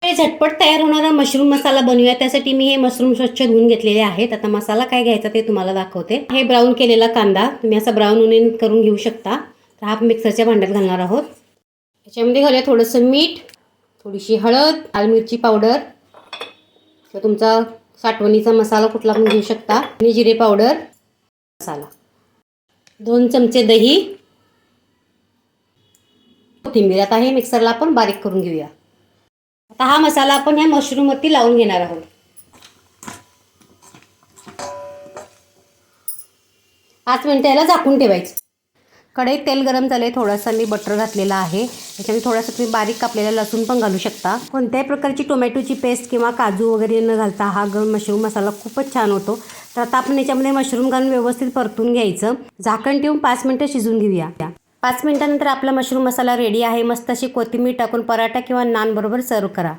हे झटपट तयार होणारा मशरूम मसाला बनवूया. त्यासाठी मी हे मशरूम स्वच्छ धुवून घेतलेले आहेत. आता मसाला काय घ्यायचा ते तुम्हाला दाखवते. हे ब्राऊन केलेला कांदा तुम्ही असा ब्राऊन ओनियन करून घेऊ शकता. तर हा मिक्सरच्या भांड्यात घालणार आहोत. याच्यामध्ये घालूया थोडंसं मीठ, थोडीशी हळद, लाल मिरची पावडर किंवा तुमचा साठवणीचा मसाला कुठला पण घेऊ शकता आणि जिरे पावडर, मसाला, 2 चमचे दही, कोथिंबीर. आता हे मिक्सरला आपण बारीक करून घेऊया. आता हा मसाला आपण ह्या मशरूमवरती लावून घेणार आहोत. 5 मिनिटं याला झाकून ठेवायचं. कढईत तेल गरम झाले. थोडासा मी बटर घातलेला आहे. त्याच्यामध्ये थोडासा तुम्ही बारीक कापलेला लसूण पण घालू शकता. कोणत्याही प्रकारची टोमॅटोची पेस्ट किंवा काजू वगैरे न घालता हा मशरूम मसाला खूपच छान होतो. तर आता आपण याच्यामध्ये मशरूम घालून व्यवस्थित परतून घ्यायचं. झाकण ठेवून 5 मिनिटं शिजून घेऊया. 5 मिनिटानंतर आपला मशरूम मसाला रेडी आहे. मस्त अशी कोथिंबीर टाकून पराठा किंवा नान बरोबर सर्व करा.